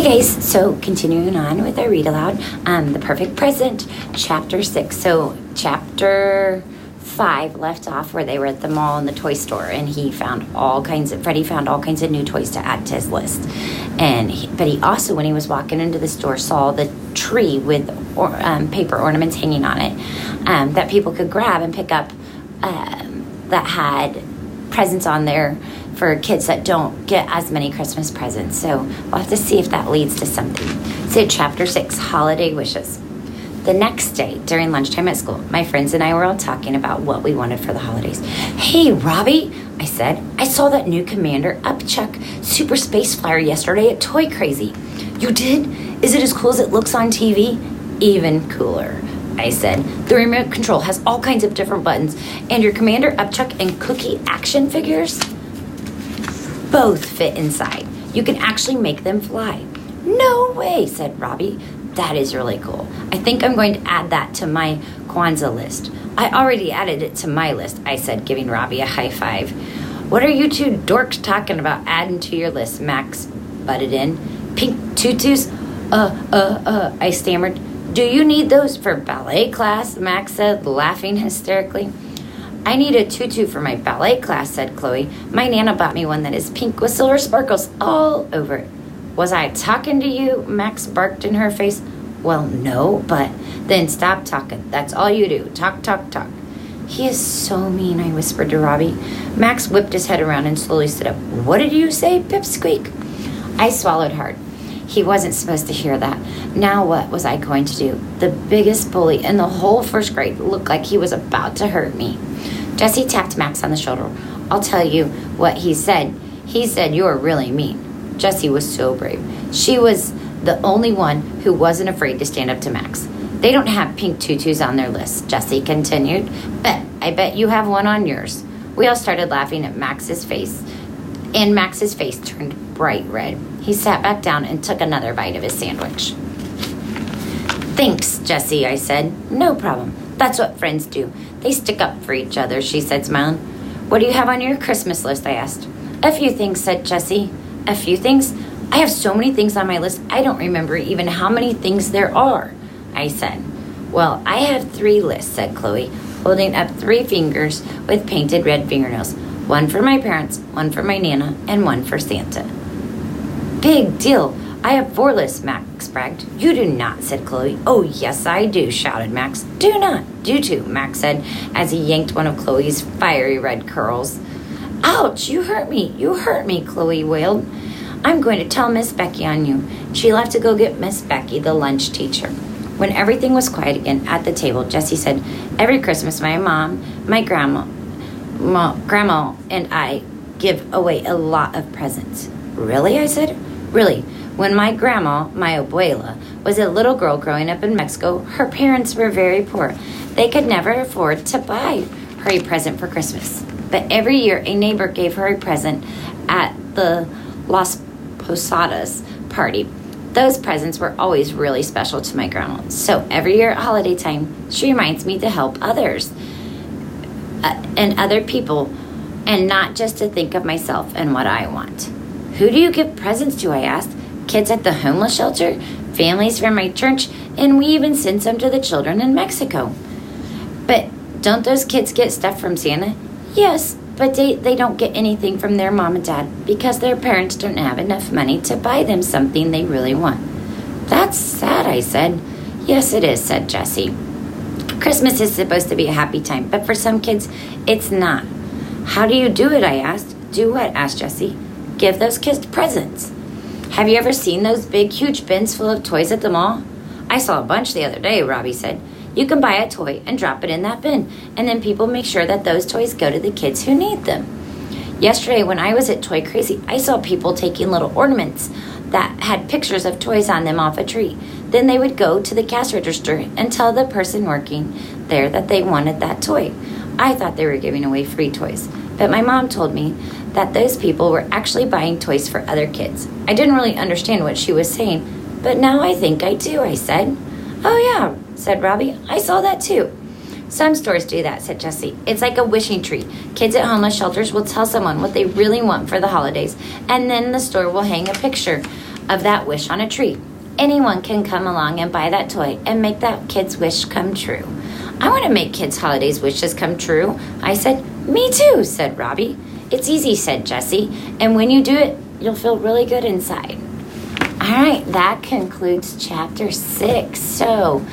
Hey guys, so continuing on with our read aloud, The Perfect Present, Chapter 6. So Chapter 5 left off where they were at the mall and the toy store, and Freddy found all kinds of new toys to add to his list. But he also, when he was walking into the store, saw the tree with paper ornaments hanging on it that people could grab and pick up that had presents on there for kids that don't get as many Christmas presents. So we'll have to see if that leads to something. So Chapter 6, Holiday Wishes. The next day, during lunchtime at school, my friends and I were all talking about what we wanted for the holidays. Hey, Robbie, I said, I saw that new Commander Upchuck Super Space Flyer yesterday at Toy Crazy. You did? Is it as cool as it looks on TV? Even cooler, I said. The remote control has all kinds of different buttons, and your Commander Upchuck and Cookie action figures both fit inside. You can actually make them fly. No way, said Robbie. That is really cool. I think I'm going to add that to my Kwanzaa list. I already added it to my list, I said, giving Robbie a high five. What are you two dorks talking about adding to your list? Max butted in. Pink tutus? I stammered. Do you need those for ballet class? Max said, laughing hysterically. I need a tutu for my ballet class, said Chloe. My Nana bought me one that is pink with silver sparkles all over it. Was I talking to you? Max barked in her face. Well, no, but then stop talking. That's all you do. Talk, talk, talk. He is so mean, I whispered to Robbie. Max whipped his head around and slowly stood up. What did you say, Pipsqueak? I swallowed hard. He wasn't supposed to hear that. Now what was I going to do? The biggest bully in the whole first grade looked like he was about to hurt me. Jessie tapped Max on the shoulder. I'll tell you what he said. He said you're really mean. Jessie was so brave. She was the only one who wasn't afraid to stand up to Max. They don't have pink tutus on their list, Jessie continued. But I bet you have one on yours. We all started laughing at Max's face, and Max's face turned bright red. He sat back down and took another bite of his sandwich. Thanks, Jessie, I said. No problem. That's what friends do. They stick up for each other, she said, smiling. What do you have on your Christmas list, I asked. A few things, said Jessie. A few things? I have so many things on my list, I don't remember even how many things there are, I said. Well, I have 3 lists, said Chloe, holding up 3 fingers with painted red fingernails. One for my parents, one for my Nana, and one for Santa. Big deal. I have 4 lists, Max bragged. You do not, said Chloe. Oh, yes, I do, shouted Max. Do not. Do to, Max said, as he yanked one of Chloe's fiery red curls. Ouch, you hurt me, Chloe wailed. I'm going to tell Miss Becky on you. She left to go get Miss Becky, the lunch teacher. When everything was quiet again at the table, Jessie said, every Christmas my mom, my grandma, and I give away a lot of presents. Really, I said. Really. When my grandma, my abuela, was a little girl growing up in Mexico, her parents were very poor. They could never afford to buy her a present for Christmas. But every year, a neighbor gave her a present at the Las Posadas party. Those presents were always really special to my grandma. So every year at holiday time, she reminds me to help others and other people, and not just to think of myself and what I want. Who do you give presents to, I asked. Kids at the homeless shelter, families from my church, and we even send some to the children in Mexico. But don't those kids get stuff from Santa? Yes, but they don't get anything from their mom and dad because their parents don't have enough money to buy them something they really want. That's sad, I said. Yes, it is, said Jessie. Christmas is supposed to be a happy time, but for some kids, it's not. How do you do it, I asked. Do what, asked Jessie. Give those kids presents. Have you ever seen those big, huge bins full of toys at the mall? I saw a bunch the other day, Robbie said. You can buy a toy and drop it in that bin, and then people make sure that those toys go to the kids who need them. Yesterday, when I was at Toy Crazy, I saw people taking little ornaments that had pictures of toys on them off a tree. Then they would go to the cash register and tell the person working there that they wanted that toy. I thought they were giving away free toys, but my mom told me that those people were actually buying toys for other kids. I didn't really understand what she was saying, but now I think I do, I said. Oh yeah, said Robbie. I saw that too. Some stores do that, said Jessie. It's like a wishing tree. Kids at homeless shelters will tell someone what they really want for the holidays, and then the store will hang a picture of that wish on a tree. Anyone can come along and buy that toy and make that kid's wish come true. I want to make kids' holidays wishes come true. I said, me too, said Robbie. It's easy, said Jessie. And when you do it, you'll feel really good inside. All right, that concludes chapter 6. So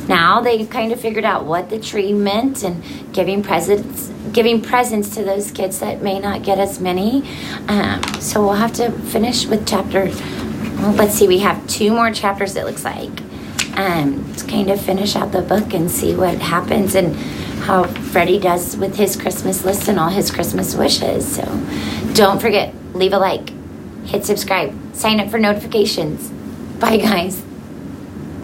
now they've kind of figured out what the tree meant and giving presents to those kids that may not get as many. So we'll have to finish with let's see, we have 2 more chapters, it looks like. To kind of finish out the book and see what happens and how Freddy does with his Christmas list and all his Christmas wishes. So don't forget, leave a like, hit subscribe, sign up for notifications. Bye, guys.